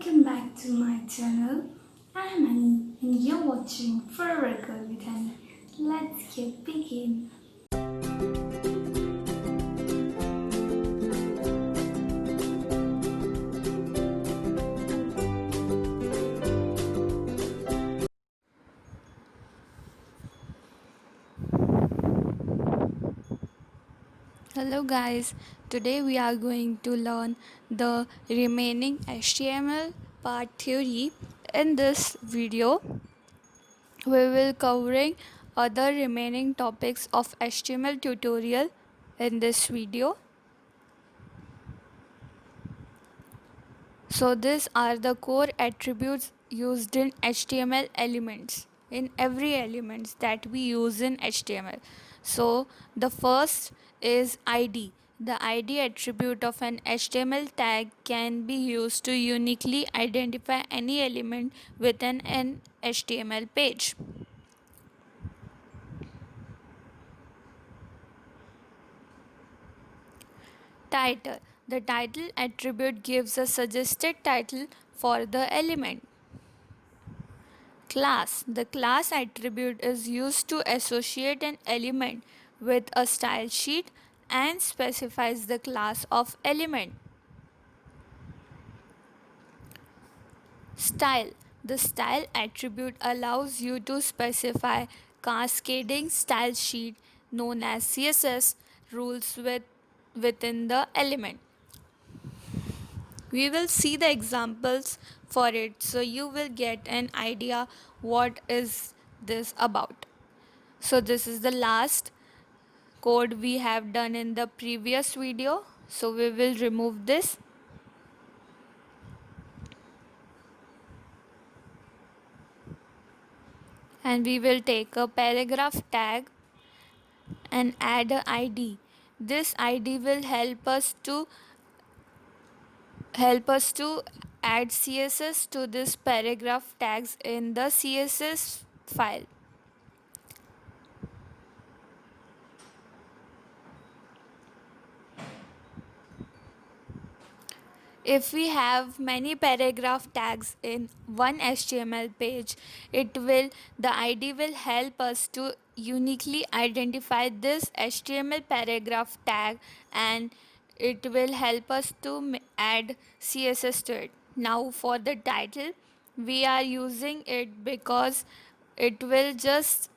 Welcome back to my channel. I'm Annie and you're watching Forever Girl with Annie. Let's get begin. Hello guys, today we are going to learn the remaining HTML part theory. In this video, we will covering other remaining topics of HTML tutorial in this video. So these are the core attributes used in HTML elements, in every elements that we use in HTML. So the first is ID. The ID attribute of an HTML tag can be used to uniquely identify any element within an HTML page. Title. The title attribute gives a suggested title for the element. Class. The class attribute is used to associate an element with a style sheet and specifies the class of element. Style. The style attribute allows you to specify cascading style sheet known as CSS rules within the element. We will see the examples for it so you will get an idea what is this about. So this is the last code we have done in the previous video. So we will remove this. And we will take a paragraph tag and add a ID. This ID will help us to add CSS to this paragraph tags in the CSS file. If we have many paragraph tags in one HTML page, the ID will help us to uniquely identify this HTML paragraph tag, and it will help us to add CSS to it. Now for the title, we are using it because it will just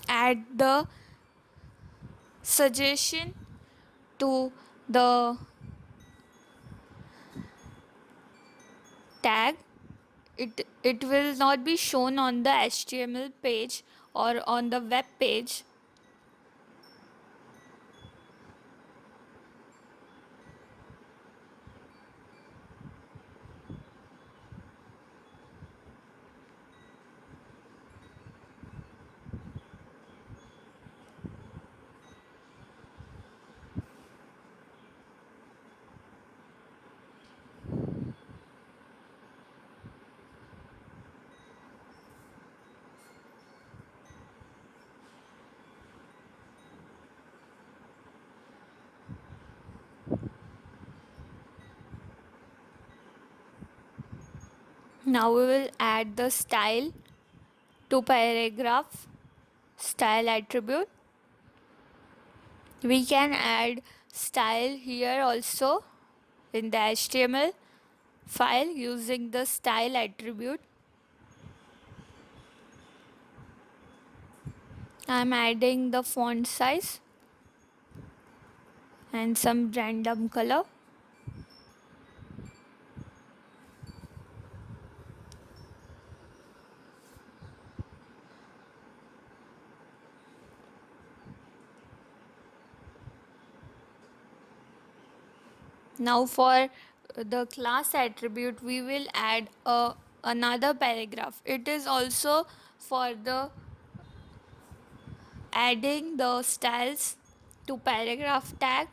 add the suggestion to the tag. It will not be shown on the HTML page or on the web page. Now we will add the style to paragraph style attribute. We can add style here also in the HTML file using the style attribute. I am adding the font size and some random color. Now for the class attribute, we will add another paragraph. It is also for the adding the styles to paragraph tag.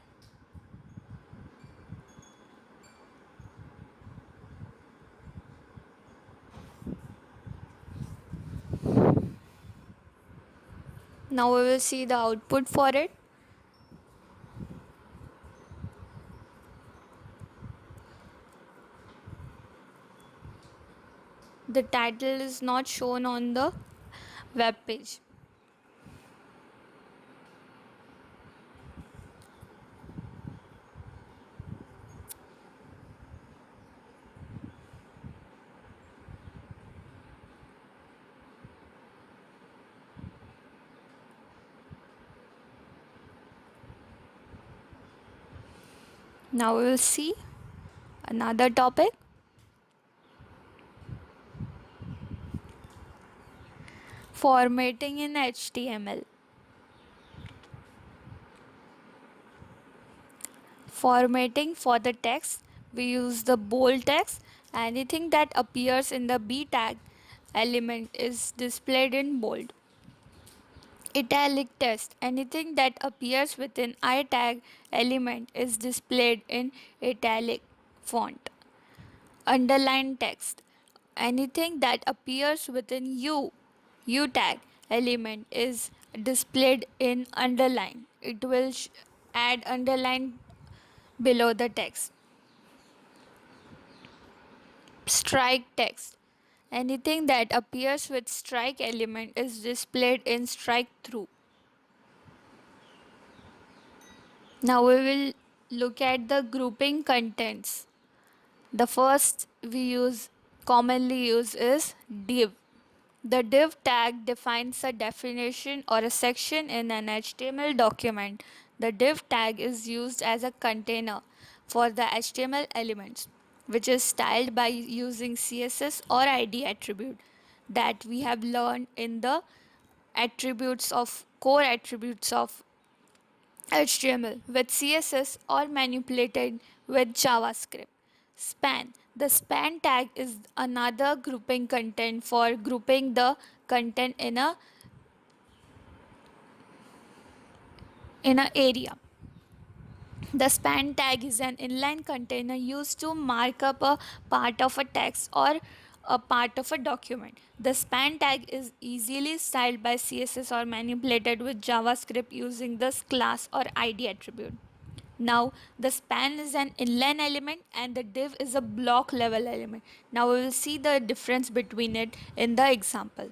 Now we will see the output for it. The title is not shown on the web page. Now we will see another topic: formatting in HTML. Formatting for the text, we use the bold text. Anything that appears in the B tag element is displayed in bold. Italic text, anything that appears within I tag element is displayed in italic font. Underline text, anything that appears within U tag element is displayed in underline. It will add underline below the text. Strike text, anything that appears with strike element is displayed in strike through. Now we will look at the grouping contents. The first we use commonly use is div. The div tag defines a definition or a section in an HTML document. The div tag is used as a container for the HTML elements, which is styled by using CSS or ID attribute that we have learned in the attributes of core attributes of HTML with CSS or manipulated with JavaScript. Span. The span tag is another grouping content for grouping the content in a area. The span tag is an inline container used to mark up a part of a text or a part of a document. The span tag is easily styled by CSS or manipulated with JavaScript using this class or ID attribute. Now, the span is an inline element and the div is a block level element. Now, we will see the difference between it in the example.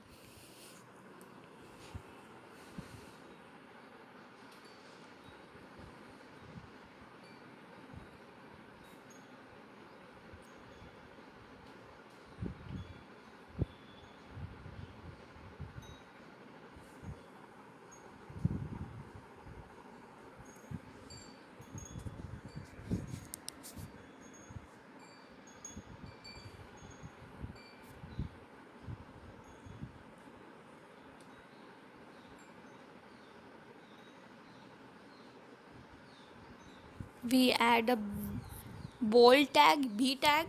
We add a bold tag, B tag.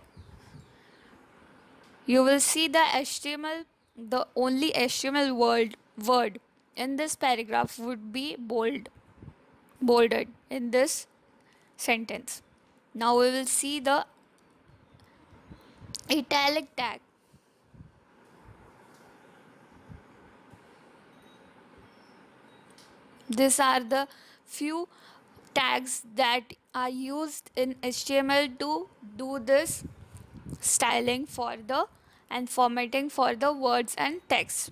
You will see the HTML, the only HTML word in this paragraph would be bolded in this sentence. Now we will see the italic tag. These are the few tags that are used in HTML to do this styling for the and formatting for the words and text.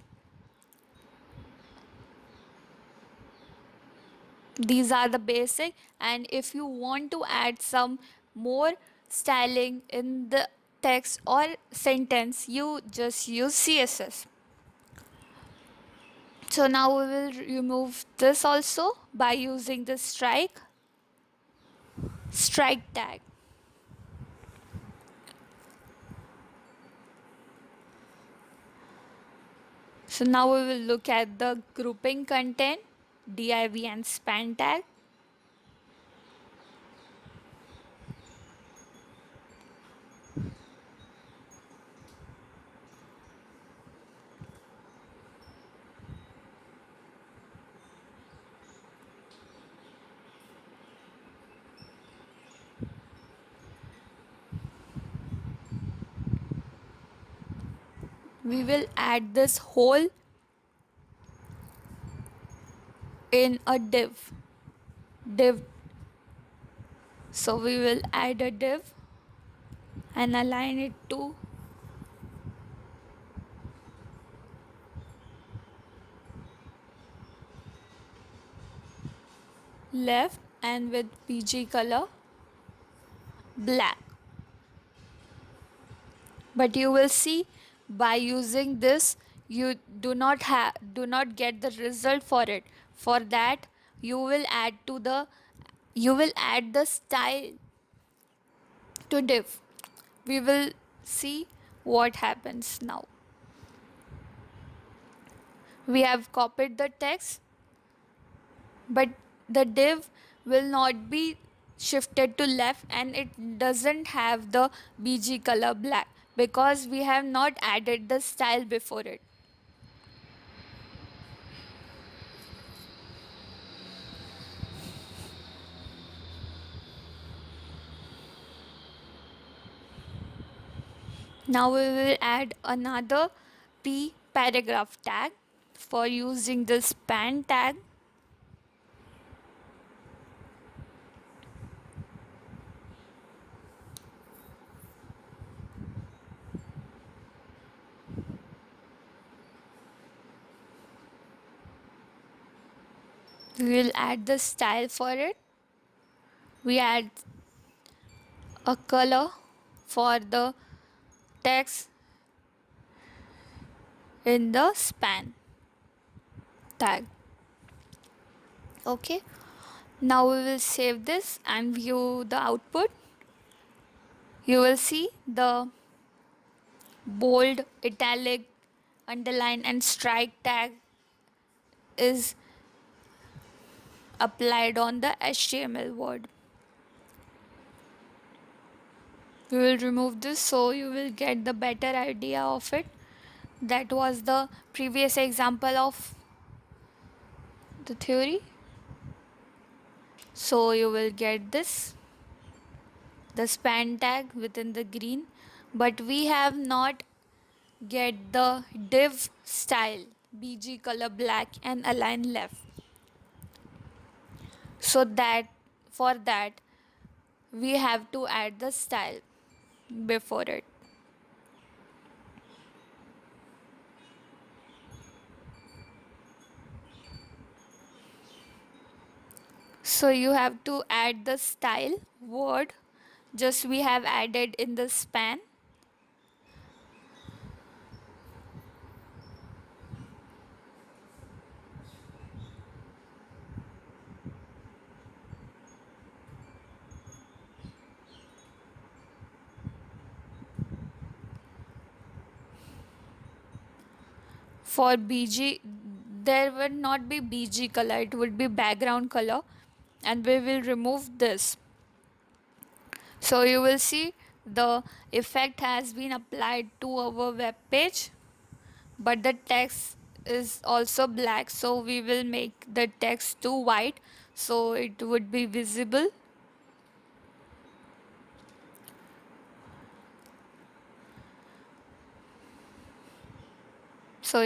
These are the basic, and if you want to add some more styling in the text or sentence, you just use CSS. So now we will remove this also by using the strike tag. So now we will look at the grouping content, div and span tag. We will add this whole in a div. So we will add a div and align it to left and with PG color black. But you will see, by using this you do not get the result for it. For that you will add the style to div. We will see what happens now. We have copied the text, but the div will not be shifted to left and it doesn't have the BG color black because we have not added the style before it. Now we will add another p paragraph tag. For using the span tag, we will add the style for it. We add a color for the text in the span tag. Okay, now we will save this and view the output. You will see the bold, italic, underline and strike tag is applied on the HTML word. We will remove this so you will get the better idea of it. That was the previous example of the theory. So you will get this, the span tag within the green, but we have not get the div style BG color black and align left. So that for that we have to add the style before it. So you have to add the style word, just we have added in the span. For BG, there would not be BG color, it would be background color, and we will remove this. So you will see the effect has been applied to our web page, but the text is also black, so we will make the text too white so it would be visible. So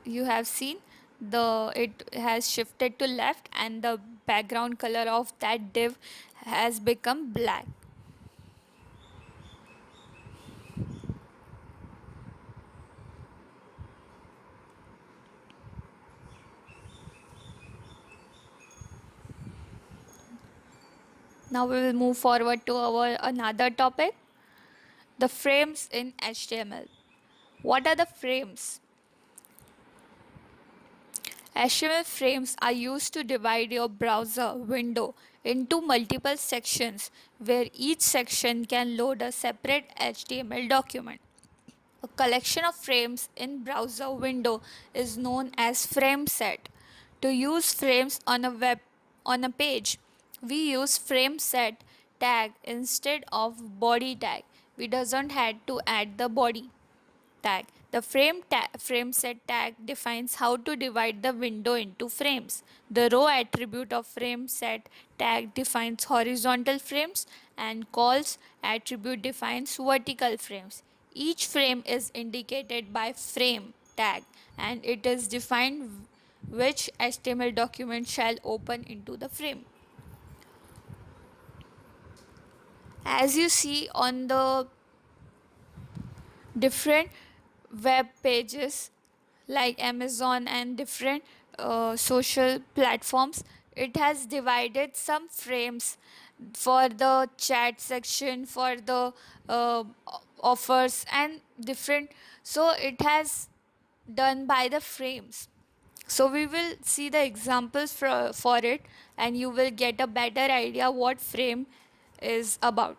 you have seen the it has shifted to left and the background color of that div has become black. Now we will move forward to our another topic, the frames in HTML. What are the frames? HTML frames are used to divide your browser window into multiple sections where each section can load a separate HTML document. A collection of frames in browser window is known as frame set. To use frames on a page, we use frame set tag instead of body tag. We doesn't had to add the body tag. The frame set tag defines how to divide the window into frames. The row attribute of frame set tag defines horizontal frames and calls attribute defines vertical frames. Each frame is indicated by frame tag and it is defined which HTML document shall open into the frame. As you see on the different web pages like Amazon and different social platforms, it has divided some frames for the chat section, for the offers and different. So it has done by the frames. So we will see the examples for it, and you will get a better idea what frame is about.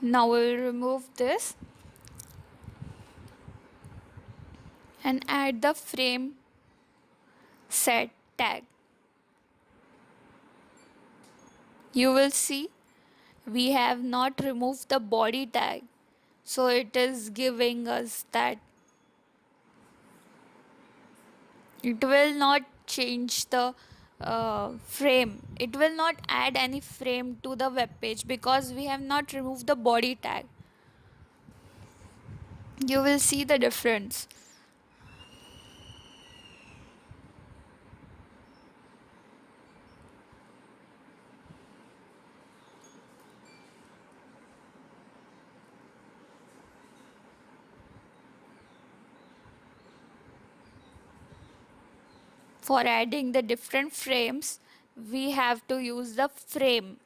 Now we will remove this and add the frame set tag. You will see we have not removed the body tag, so it is giving us that it will not change the frame, it will not add any frame to the web page because we have not removed the body tag. You will see the difference. For adding the different frames, we have to use the frame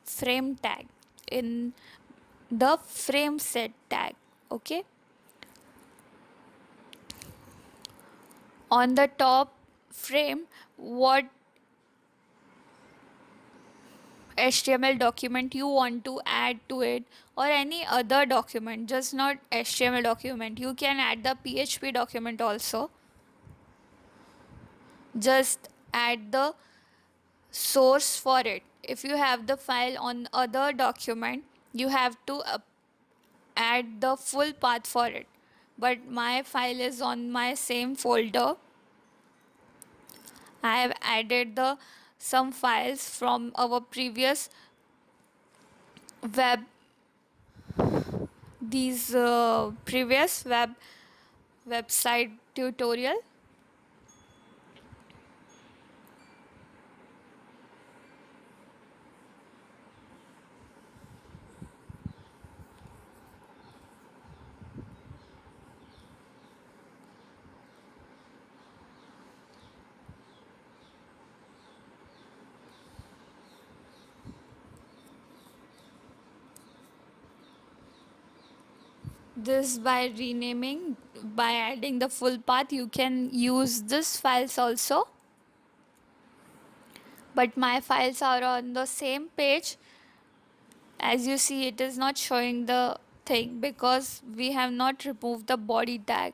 tag in the frame set tag. Okay, on the top frame, what HTML document you want to add to it, or any other document, just not HTML document. You can add the PHP document also. Just add the source for it. If you have the file on other document, you have to add the full path for it. But my file is on my same folder. I have added the some files from our previous web, these previous website tutorial. This by renaming, by adding the full path, you can use this files also. But my files are on the same page. As you see, it is not showing the thing because we have not removed the body tag.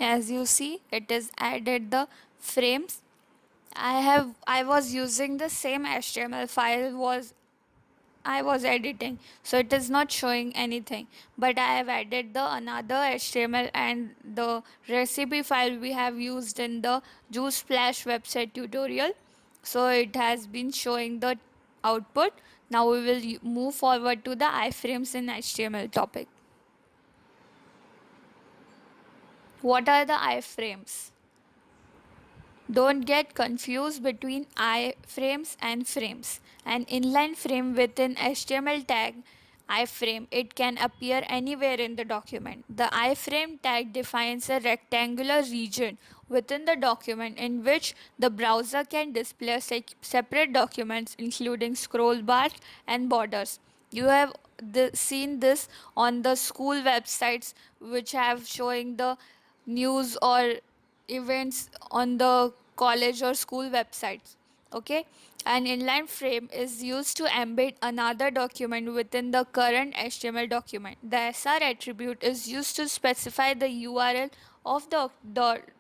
As you see, it is added the frames. I was using the same HTML file was I was editing, so it is not showing anything. But I have added the another HTML and the recipe file we have used in the Juice Splash website tutorial. So it has been showing the output. Now we will move forward to the iframes in HTML topic. What are the iframes? Don't get confused between iframes and frames. An inline frame within HTML tag iframe, it can appear anywhere in the document. The iframe tag defines a rectangular region within the document in which the browser can display separate documents including scroll bars and borders. You have seen this on the school websites which have showing the news or events on the college or school websites. Okay, an inline frame is used to embed another document within the current HTML document. The SR attribute is used to specify the URL of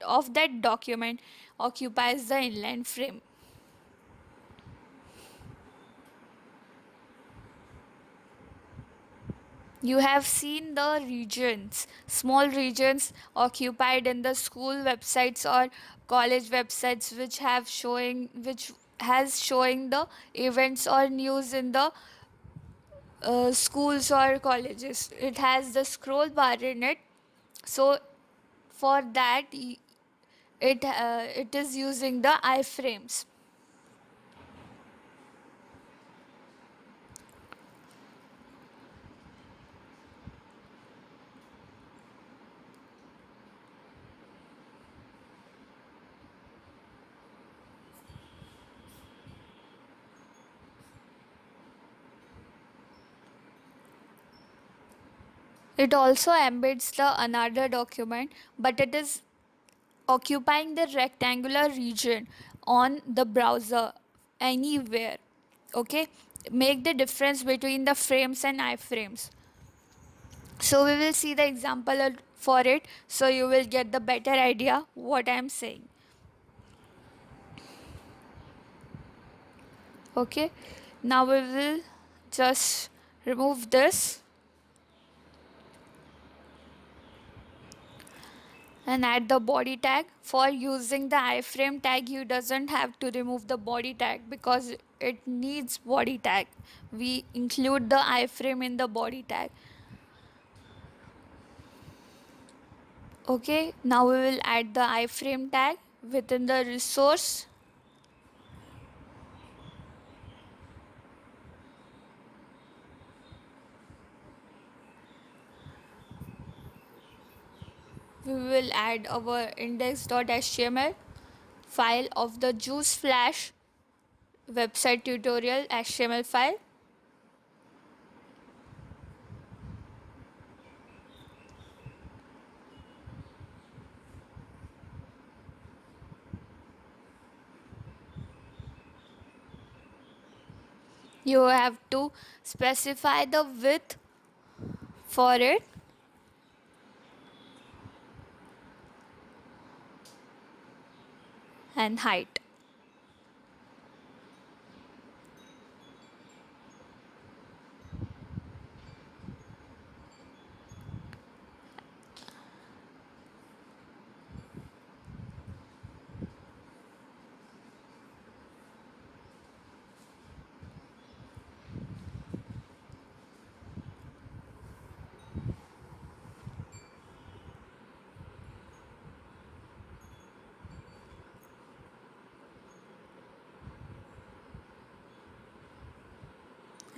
of that document occupies the inline frame. You have seen the regions, small regions occupied in the school websites or college websites which has showing the events or news in the schools or colleges. It has the scroll bar in it. So for that it is using the iframes. It also embeds the another document, but it is occupying the rectangular region on the browser anywhere. Okay, make the difference between the frames and iframes. So we will see the example for it, so you will get the better idea what I am saying. Okay, now we will just remove this and add the body tag. For using the iframe tag, you doesn't have to remove the body tag because it needs body tag. We include the iframe in the body tag. Okay, now we will add the iframe tag within the resource. We will add our index.html file of the juice flash website tutorial HTML file. You have to specify the width for it and height.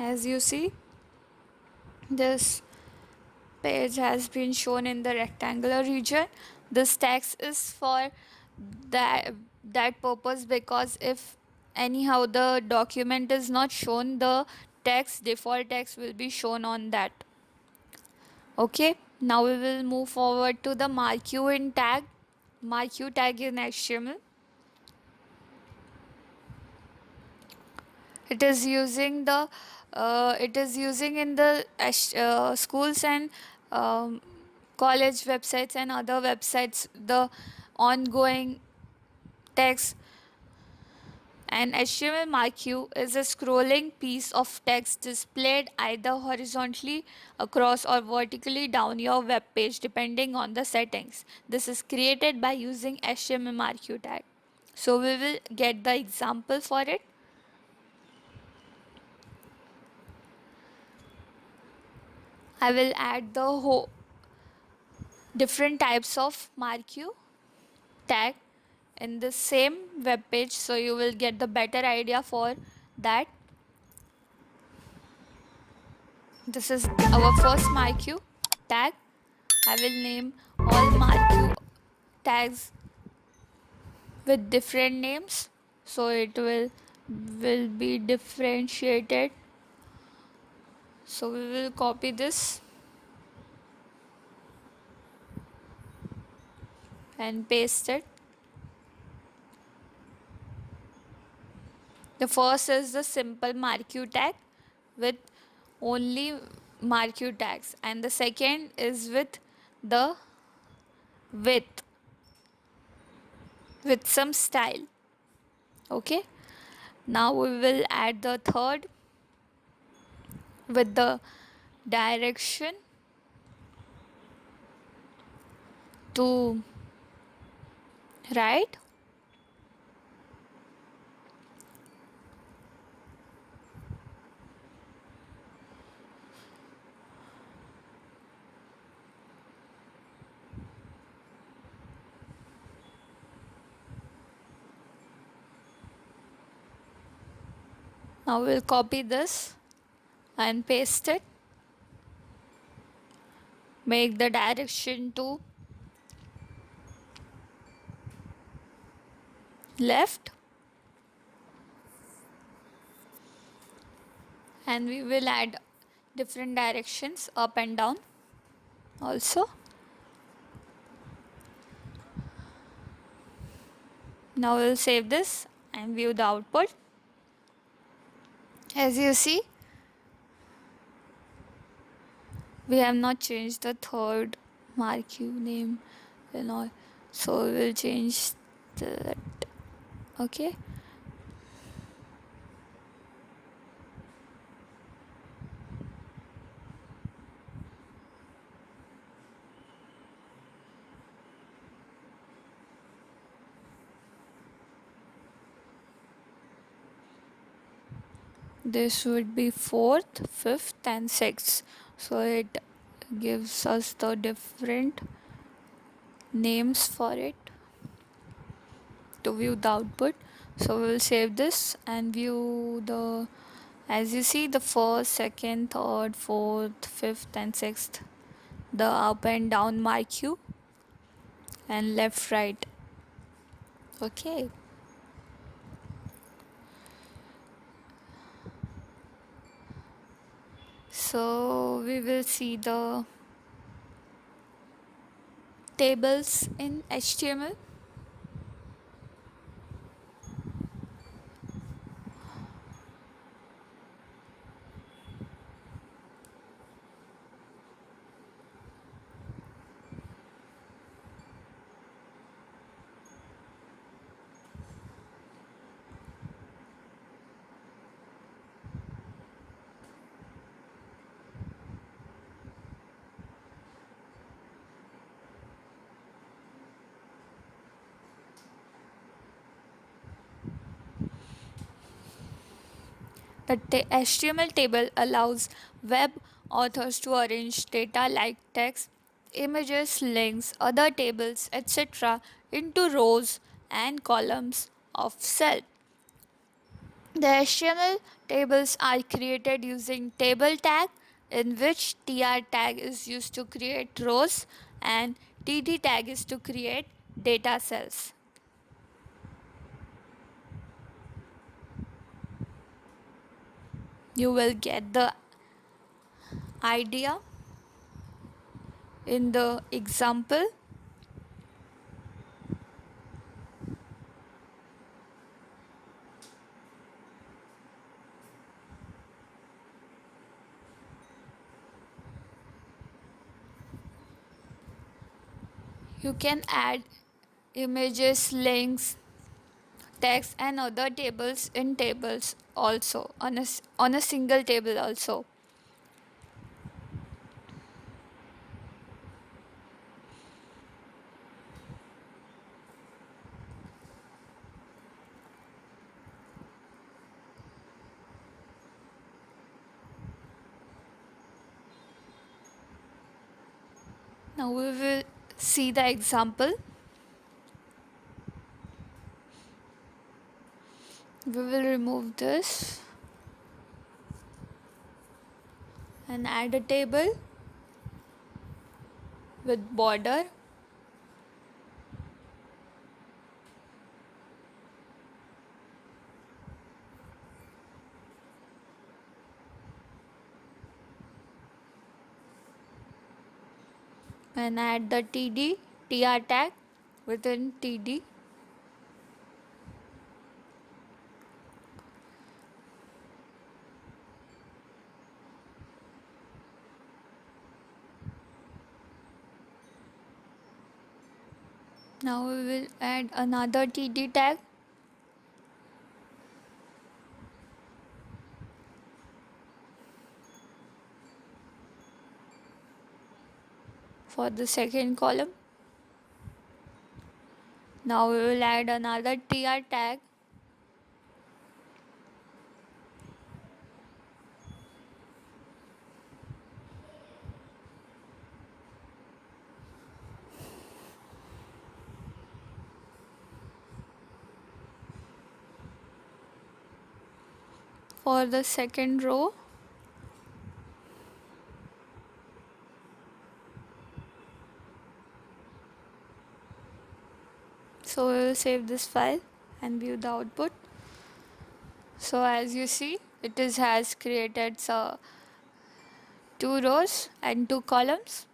As you see, this page has been shown in the rectangular region. This text is for that purpose, because if anyhow the document is not shown, the default text will be shown on that. Okay, now we will move forward to the marquee tag in HTML. It is using the it is using in the schools and um, college websites and other websites the ongoing text. An HTML marquee is a scrolling piece of text displayed either horizontally across or vertically down your web page depending on the settings. This is created by using HTML marquee tag. So we will get the example for it. I will add the different types of marquee tag in the same web page, so you will get the better idea for that. This is our first Marquee tag. I will name all Marquee tags with different names, so it will be differentiated. So we will copy this and paste it. The first is the simple Marquee tag with only Marquee tags, and the second is with the width with some style. Okay, now we will add the third with the direction to right. Now we'll copy this and paste it. Make the direction to left, and we will add different directions up and down also. Now we'll save this and view the output. As you see, we have not changed the third Marquee name and all, so we will change that. Okay, this would be fourth, fifth, and sixth, so it gives us the different names for it to view the output. So we will save this and view the, as you see, the first, second, third, fourth, fifth, and sixth, the up and down Marquee and left, right. Okay, so we will see the tables in HTML. The HTML table allows web authors to arrange data like text, images, links, other tables, etc. into rows and columns of cell. The HTML tables are created using table tag, in which tr tag is used to create rows and td tag is to create data cells. You will get the idea in the example. You can add images, links, text, and other tables in tables also on a single table also. Now we will see the example. We will remove this and add a table with border. And add the tr tag within td. Now we will add another td tag for the second column. Now we will add another tr tag for the second row. So we will save this file and view the output. So as you see, it has created two rows and two columns.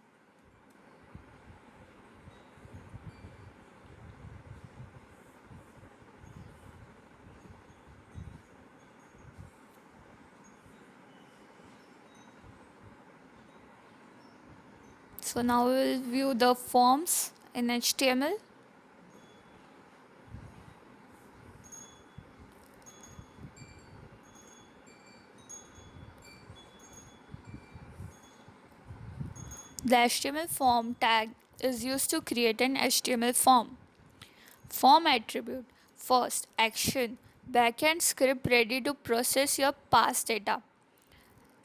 So now we will view the forms in HTML. The HTML form tag is used to create an HTML form. Form attribute. First, action. Backend script ready to process your past data.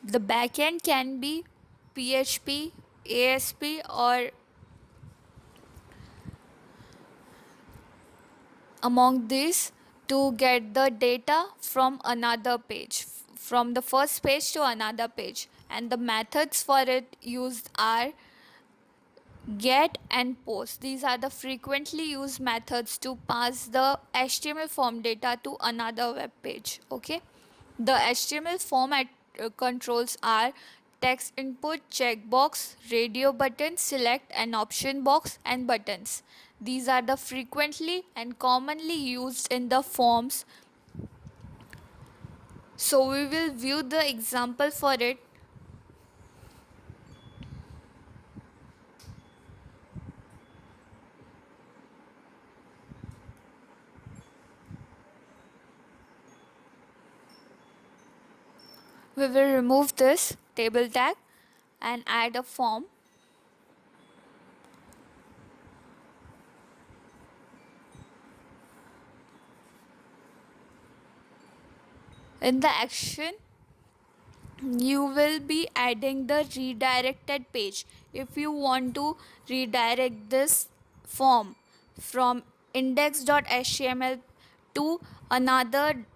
The backend can be PHP, ASP, or among these to get the data from another page, from the first page to another page. And the methods for it used are get and post. These are the frequently used methods to pass the HTML form data to another web page. Okay, the HTML format controls are text input, checkbox, radio button, select and option box, and buttons. These are the frequently and commonly used in the forms. So we will view the example for it. We will remove this table tag and add a form. In the action, you will be adding the redirected page. If you want to redirect this form from index.html to another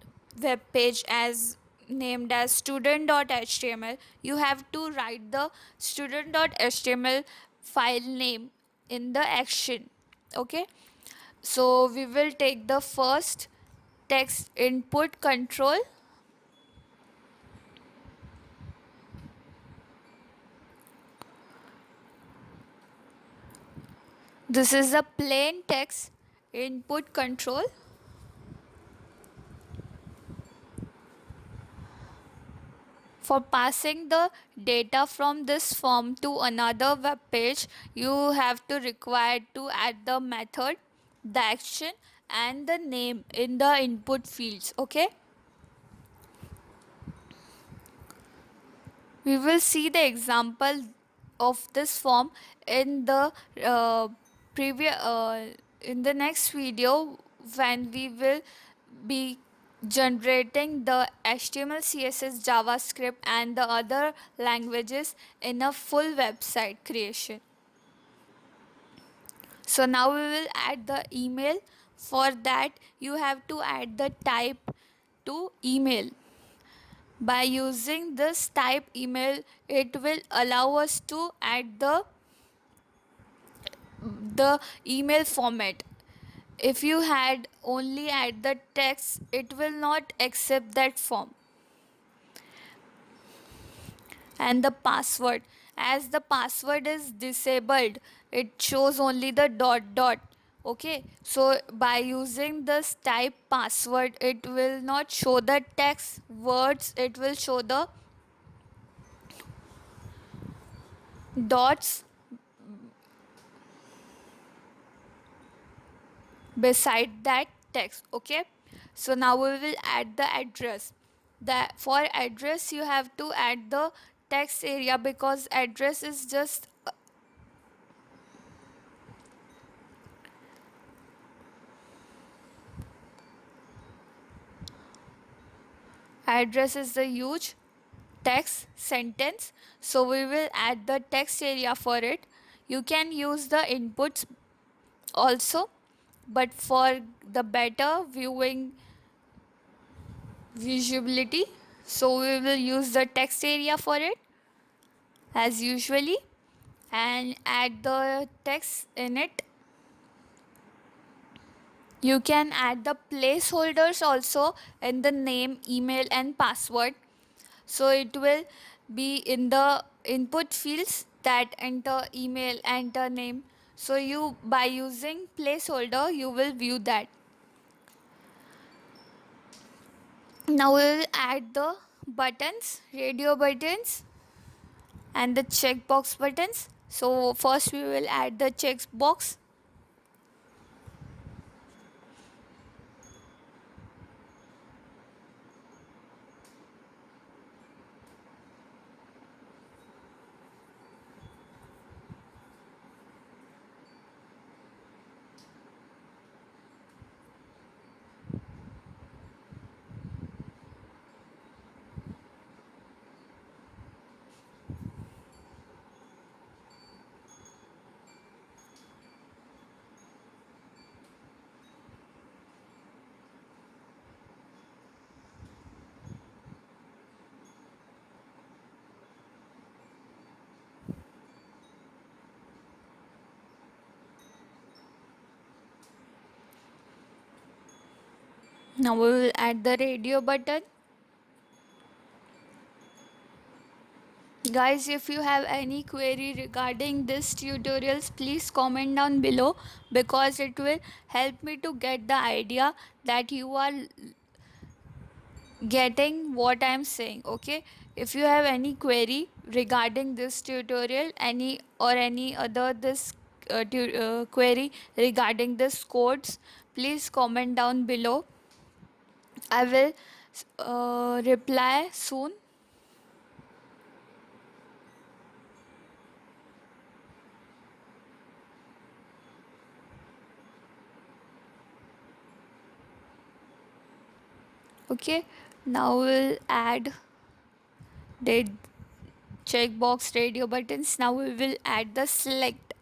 web page as named as student.html, you have to write the student.html file name in the action. Okay, so we will take the first text input control. This is a plain text input control. For passing the data from this form to another web page, you have to require to add the method, the action, and the name in the input fields. Okay, we will see the example of this form in the previous in the next video, when we will be generating the HTML, CSS, JavaScript, and the other languages in a full website creation. So now we will add the email. For that, you have to add the type to email. By using this type email, it will allow us to add the email format. If you had only add the text, it will not accept that form. And the password, as the password is disabled, it shows only the dot dot. Okay, so by using this type password, it will not show the text words, it will show the dots beside that text. Okay, so now we will add the address. That for address you have to add the text area, because address is the huge text sentence, so we will add the text area for it. You can use the inputs also, but for the better viewing visibility, so we will use the text area for it as usually, and add the text in it. You can add the placeholders also in the name, email and password, so it will be in the input fields that enter email, enter name. So you, by using placeholder, you will view that. Now we will add the buttons, radio buttons and the checkbox buttons. So first we will add the checkbox. Now we will add the radio button. Guys, if you have any query regarding this tutorials, please comment down below, because it will help me to get the idea that you are getting what I'm saying. Okay, if you have any query regarding this tutorial, any other this query regarding this codes, please comment down below. I will reply soon. Okay, now we'll add the checkbox radio buttons. Now we will add the select.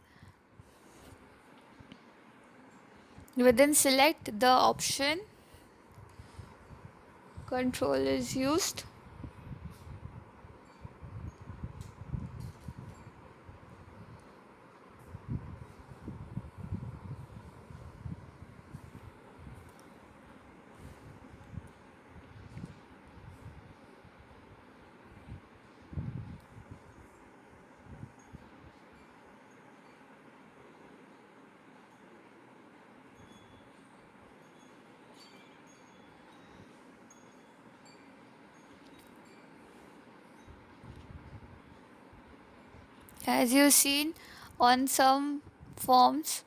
Within select, the option control is used. As you've seen on some forms,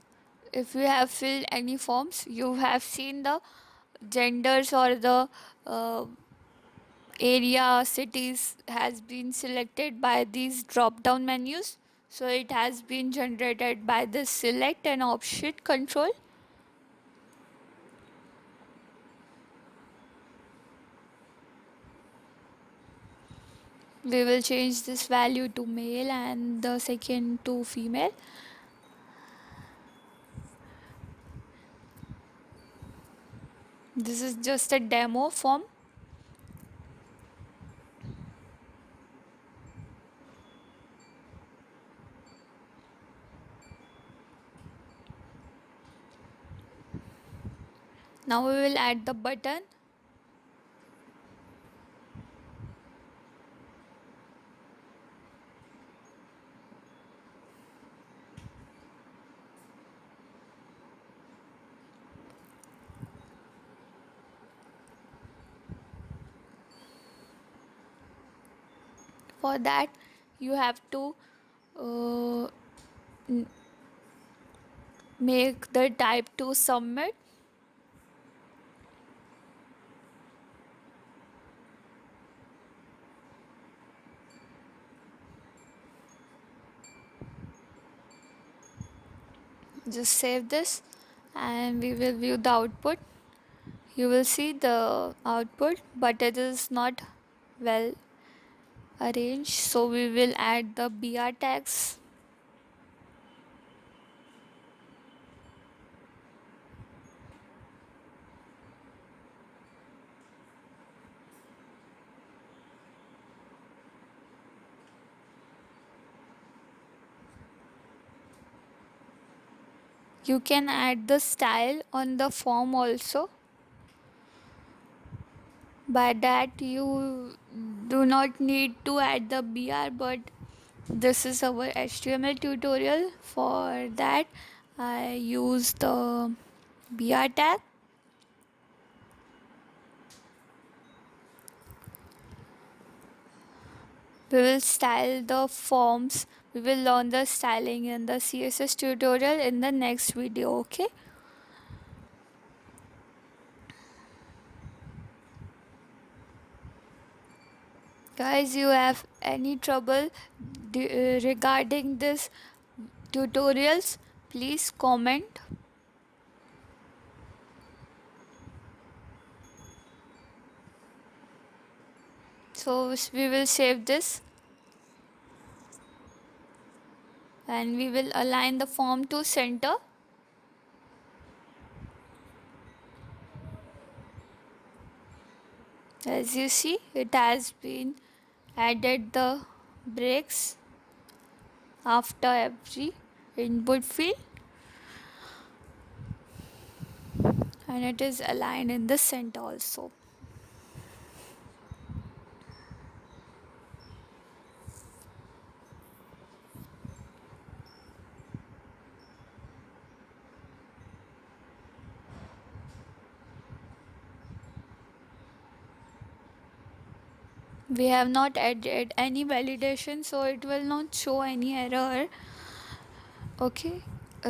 if you have filled any forms, you have seen the genders or the uh, area cities has been selected by these drop down menus. So it has been generated by the select and option control. We will change this value to male and the second to female. This is just a demo form. Now we will add the button. For that, you have to uh, make the type to submit. Just save this and we will view the output. You will see the output, but it is not well arranged, so we will add the BR tags. You can add the style on the form also. By that you do not need to add the BR, but this is our HTML tutorial. For that I use the BR tag. We will style the forms. We will learn the styling in the CSS tutorial in the next video. Okay, guys, you have any trouble regarding this tutorials, please comment. So we will save this and we will align the form to center. As you see, it has been added the breaks after every input field and it is aligned in the center also. We have not added any validation, so it will not show any error. Okay,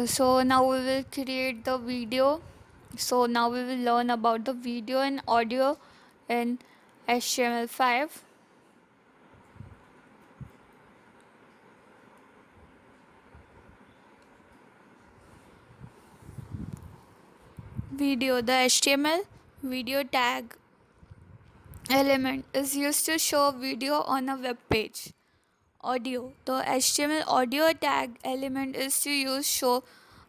so now we will create the video. So now we will learn about the video and audio in HTML5. Video, the HTML video tag element is used to show video on a web page. Audio, the HTML audio tag element is to use show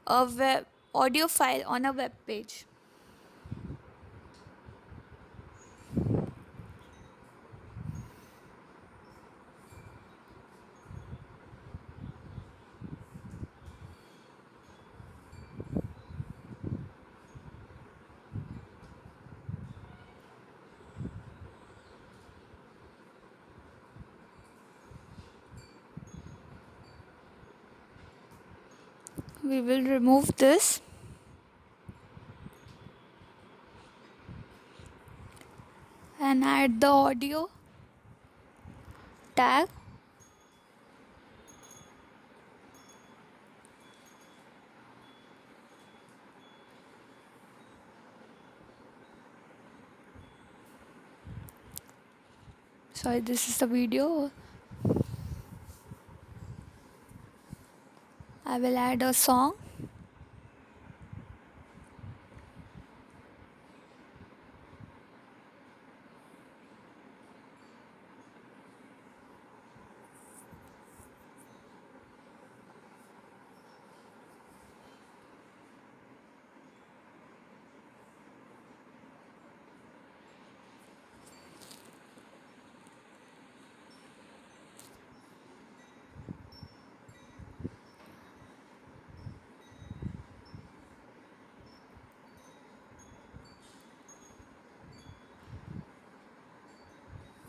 a web audio file on a web page. We will remove this and add the audio tag. Sorry, this is the video. I will add a song.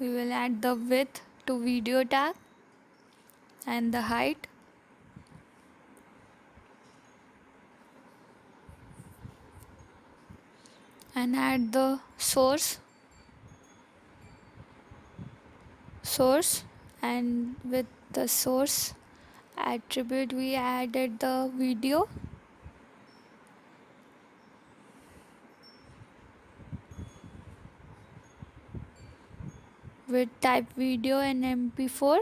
We will add the width to video tag and the height. And add the source, and with the source attribute we added the video. With type video and mp4.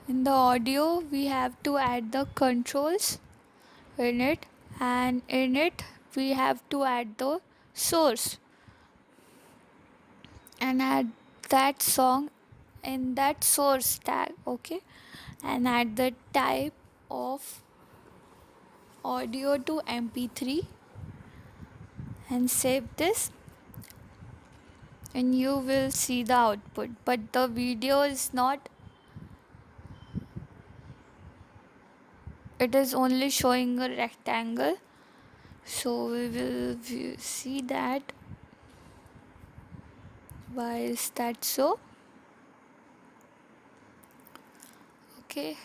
In the audio we have to add the controls in it, and in it we have to add the source and add that song in that source tag. Okay, and add the type of audio to mp3 and save this, and you will see the output, but the video is not, it is only showing a rectangle. So we will see that why is that so. Okay,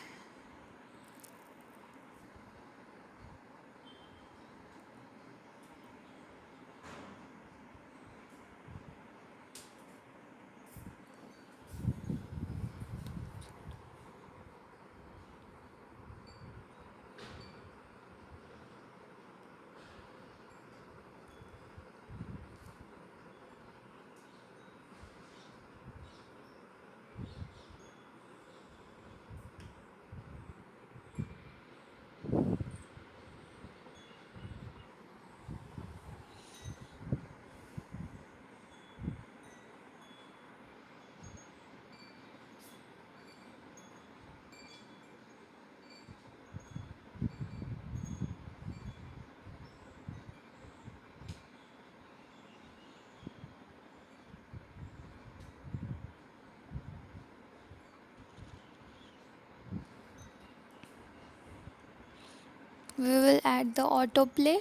we will add the autoplay,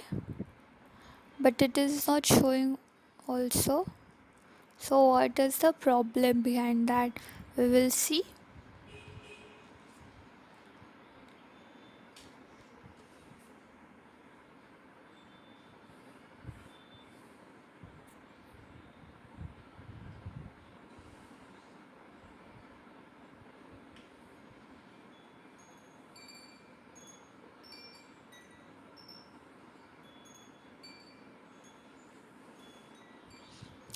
but it is not showing also. So what is the problem behind that? We will see.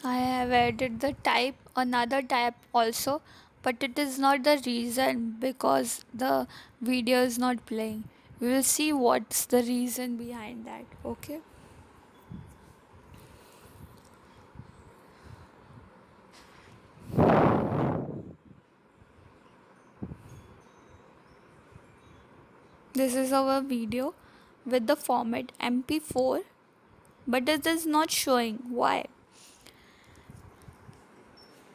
I have added the type, another type also, but it is not the reason because the video is not playing. We will see what's the reason behind that. Okay. This is our video with the format mp4, but it is not showing. Why?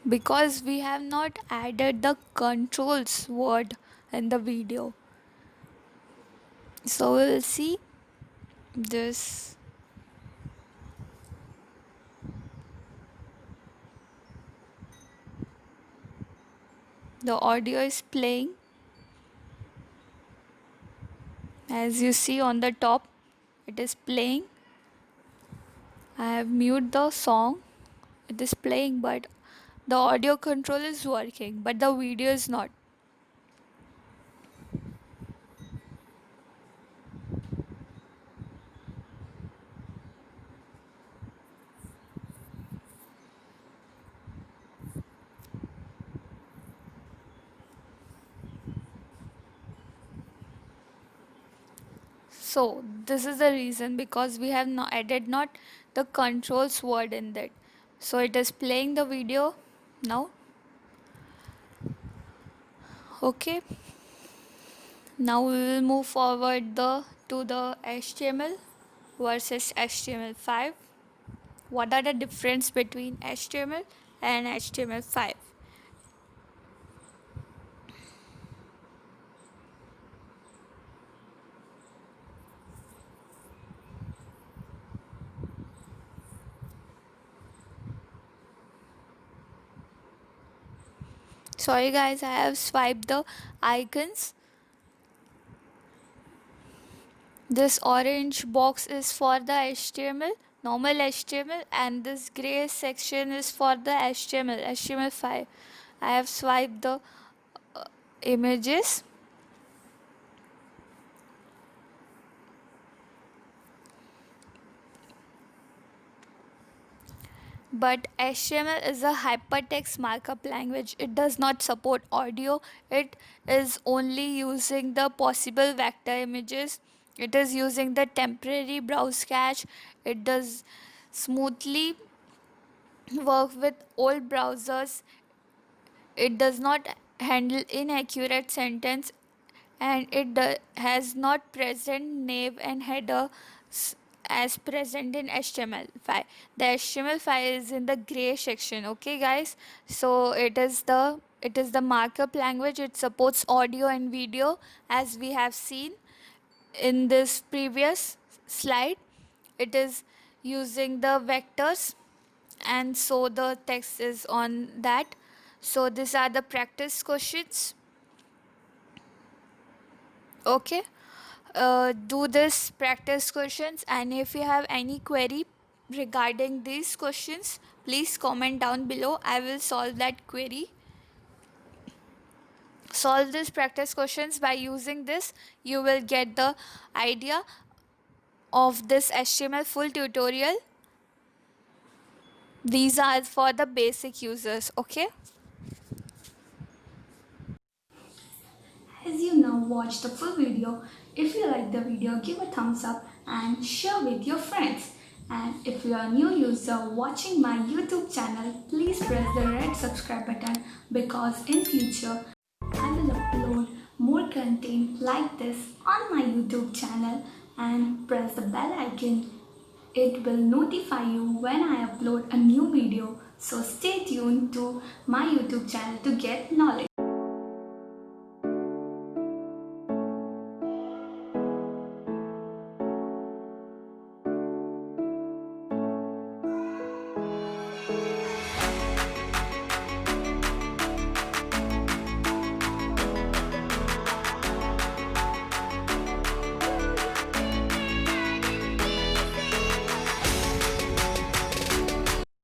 Because we have not added the controls word in the video. So we'll see this. The audio is playing, as you see on the top, it is playing. I have muted the song, it is playing, but the audio control is working, but the video is not. So this is the reason, because we have not added not the controls word in that. So it is playing the video now. Okay, now we will move forward to the HTML versus HTML5. What are the difference between HTML and HTML5? Sorry guys, I have swiped the icons. This orange box is for the HTML, normal HTML, and this gray section is for the HTML, HTML5. I have swiped the images. But HTML is a hypertext markup language. It does not support audio. It is only using the possible vector images. It is using the temporary browse cache. It does smoothly work with old browsers. It does not handle inaccurate sentence, and it has not present nav and header as present in HTML5. The HTML5 is in the gray section. Okay guys, so it is the markup language. It supports audio and video as we have seen in this previous slide. It is using the vectors, and so the text is on that. So these are the practice questions. Okay, do this practice questions, and if you have any query regarding these questions, please comment down below. I will solve that query. Solve these practice questions. By using this, you will get the idea of this HTML full tutorial. These are for the basic users. Okay. As you now watch the full video, if you like the video, give a thumbs up and share with your friends. And if you are a new user watching my YouTube channel, please press the red subscribe button because in future I will upload more content like this on my YouTube channel, and press the bell icon. It will notify you when I upload a new video. So stay tuned to my YouTube channel to get knowledge.